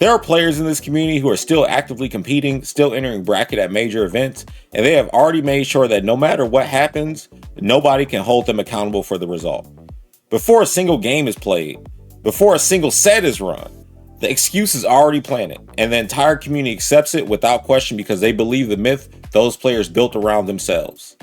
There are players in this community who are still actively competing, still entering bracket at major events, and they have already made sure that no matter what happens, nobody can hold them accountable for the result. Before a single game is played, before a single set is run, the excuse is already planted, and the entire community accepts it without question because they believe the myth those players built around themselves.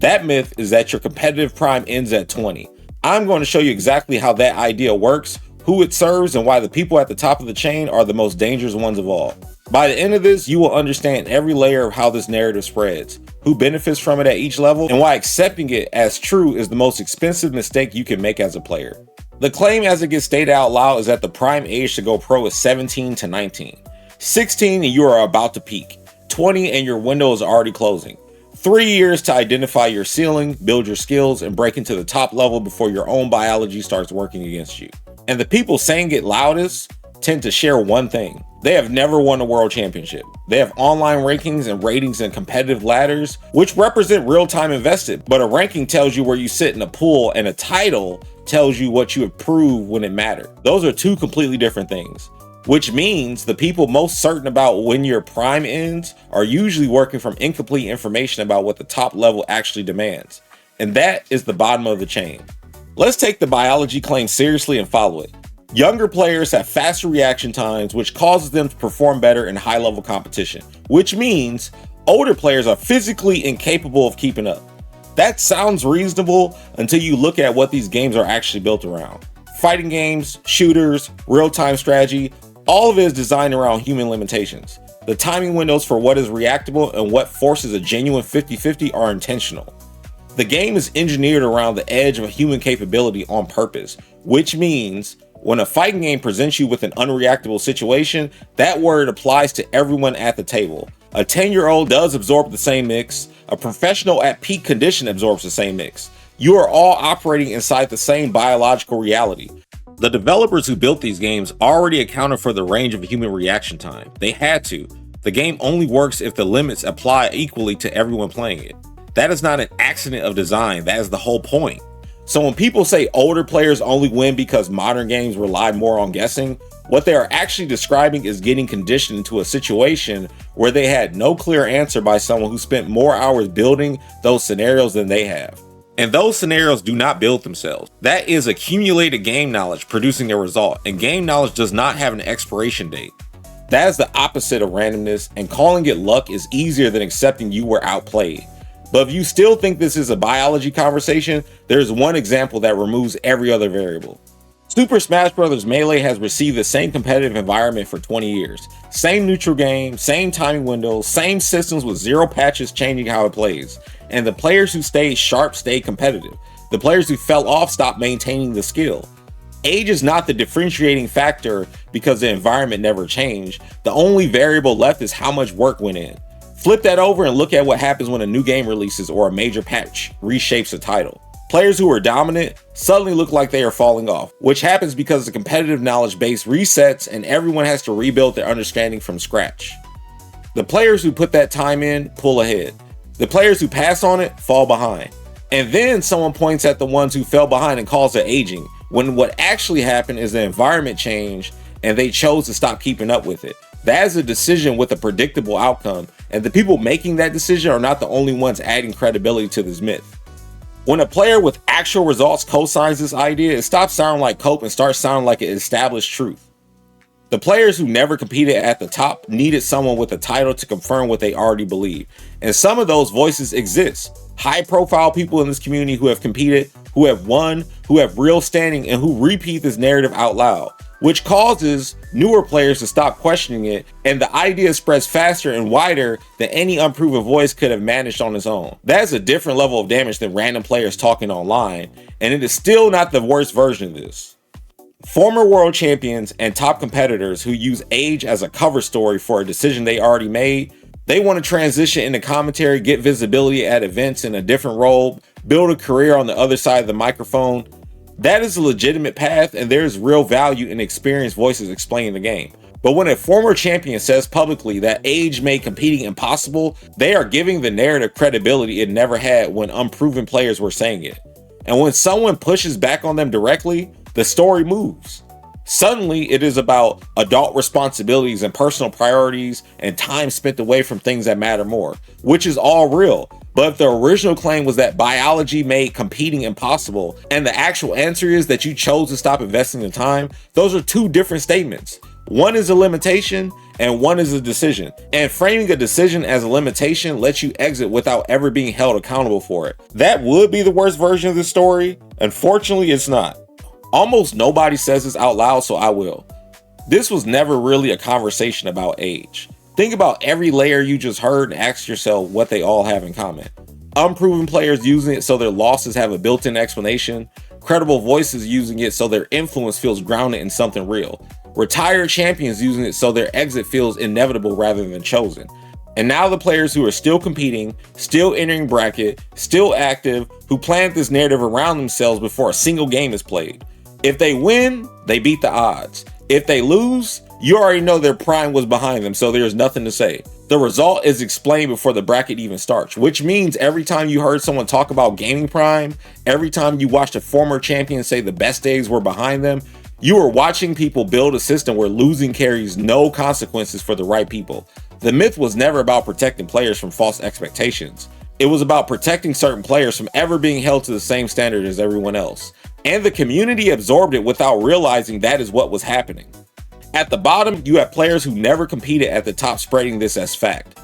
That myth is that your competitive prime ends at 20. I'm going to show you exactly how that idea works, who it serves, and why the people at the top of the chain are the most dangerous ones of all. By the end of this, you will understand every layer of how this narrative spreads, who benefits from it at each level, and why accepting it as true is the most expensive mistake you can make as a player. The claim as it gets stated out loud is that the prime age to go pro is 17 to 19. 16 and you are about to peak. 20 and your window is already closing. 3 years to identify your ceiling, build your skills, and break into the top level before your own biology starts working against you. And the people saying it loudest tend to share one thing. They have never won a world championship. They have online rankings and ratings and competitive ladders, which represent real-time invested, but a ranking tells you where you sit in a pool and a title tells you what you have proved when it mattered. Those are two completely different things, which means the people most certain about when your prime ends are usually working from incomplete information about what the top level actually demands. And that is the bottom of the chain. Let's take the biology claim seriously and follow it. Younger players have faster reaction times, which causes them to perform better in high-level competition, which means older players are physically incapable of keeping up. That sounds reasonable until you look at what these games are actually built around. Fighting games, shooters, real-time strategy, all of it is designed around human limitations. The timing windows for what is reactable and what forces a genuine 50-50 are intentional. The game is engineered around the edge of human capability on purpose, which means when a fighting game presents you with an unreactable situation, that word applies to everyone at the table. A 10-year-old does absorb the same mix. A professional at peak condition absorbs the same mix. You are all operating inside the same biological reality. The developers who built these games already accounted for the range of human reaction time. They had to. The game only works if the limits apply equally to everyone playing it. That is not an accident of design, that is the whole point. So when people say older players only win because modern games rely more on guessing, what they are actually describing is getting conditioned into a situation where they had no clear answer by someone who spent more hours building those scenarios than they have. And those scenarios do not build themselves. That is accumulated game knowledge producing a result, and game knowledge does not have an expiration date. That is the opposite of randomness, and calling it luck is easier than accepting you were outplayed. But if you still think this is a biology conversation, there's one example that removes every other variable. Super Smash Bros. Melee has received the same competitive environment for 20 years. Same neutral game, same timing windows, same systems with zero patches changing how it plays. And the players who stayed sharp stayed competitive. The players who fell off stopped maintaining the skill. Age is not the differentiating factor because the environment never changed. The only variable left is how much work went in. Flip that over and look at what happens when a new game releases or a major patch reshapes a title. Players who are dominant suddenly look like they are falling off, which happens because the competitive knowledge base resets and everyone has to rebuild their understanding from scratch. The players who put that time in pull ahead. The players who pass on it fall behind. And then someone points at the ones who fell behind and calls it aging, when what actually happened is the environment changed and they chose to stop keeping up with it. That is a decision with a predictable outcome, and the people making that decision are not the only ones adding credibility to this myth. When a player with actual results co-signs this idea, it stops sounding like cope and starts sounding like an established truth. The players who never competed at the top needed someone with a title to confirm what they already believe, and some of those voices exist. High-profile people in this community who have competed, who have won, who have real standing, and who repeat this narrative out loud, which causes newer players to stop questioning it, and the idea spreads faster and wider than any unproven voice could have managed on its own. That is a different level of damage than random players talking online, and it is still not the worst version of this. Former world champions and top competitors who use age as a cover story for a decision they already made, they want to transition into commentary, get visibility at events in a different role, build a career on the other side of the microphone. That is a legitimate path, and there's real value in experienced voices explaining the game. But when a former champion says publicly that age made competing impossible, they are giving the narrative credibility it never had when unproven players were saying it. And when someone pushes back on them directly, the story moves. Suddenly, it is about adult responsibilities and personal priorities and time spent away from things that matter more, which is all real. But if the original claim was that biology made competing impossible, and the actual answer is that you chose to stop investing the time, those are two different statements. One is a limitation and one is a decision. And framing a decision as a limitation lets you exit without ever being held accountable for it. That would be the worst version of the story. Unfortunately, it's not. Almost nobody says this out loud, so I will. This was never really a conversation about age. Think about every layer you just heard and ask yourself what they all have in common. Unproven players using it so their losses have a built-in explanation. Credible voices using it so their influence feels grounded in something real. Retired champions using it so their exit feels inevitable rather than chosen. And now the players who are still competing, still entering bracket, still active, who plant this narrative around themselves before a single game is played. If they win, they beat the odds. If they lose, you already know their prime was behind them, so there's nothing to say. The result is explained before the bracket even starts, which means every time you heard someone talk about gaming prime, every time you watched a former champion say the best days were behind them, you were watching people build a system where losing carries no consequences for the right people. The myth was never about protecting players from false expectations. It was about protecting certain players from ever being held to the same standard as everyone else. And the community absorbed it without realizing that is what was happening. At the bottom, you have players who never competed at the top spreading this as fact.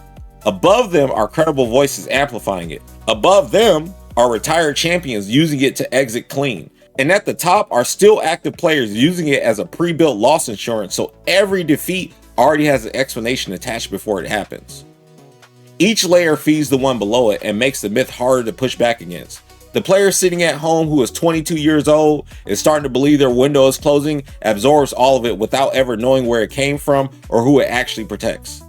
Above them are credible voices amplifying it. Above them are retired champions using it to exit clean. And at the top are still active players using it as a pre-built loss insurance, so every defeat already has an explanation attached before it happens. Each layer feeds the one below it and makes the myth harder to push back against. The player sitting at home who is 22 years old is starting to believe their window is closing, absorbs all of it without ever knowing where it came from or who it actually protects.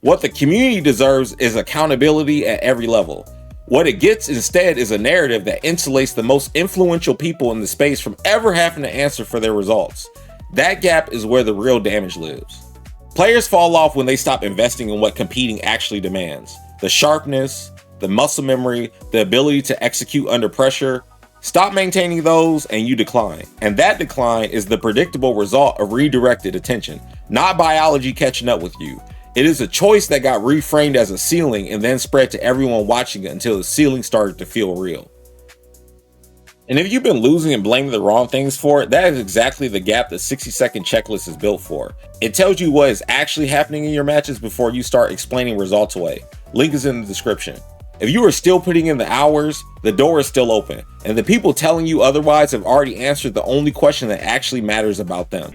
What the community deserves is accountability at every level. What it gets instead is a narrative that insulates the most influential people in the space from ever having to answer for their results. That gap is where the real damage lives. Players fall off when they stop investing in what competing actually demands. The sharpness, the muscle memory, the ability to execute under pressure. Stop maintaining those and you decline. And that decline is the predictable result of redirected attention, not biology catching up with you. It is a choice that got reframed as a ceiling and then spread to everyone watching it until the ceiling started to feel real. And if you've been losing and blaming the wrong things for it, that is exactly the gap the 60-second checklist is built for. It tells you what is actually happening in your matches before you start explaining results away. Link is in the description. If you are still putting in the hours, the door is still open, and the people telling you otherwise have already answered the only question that actually matters about them.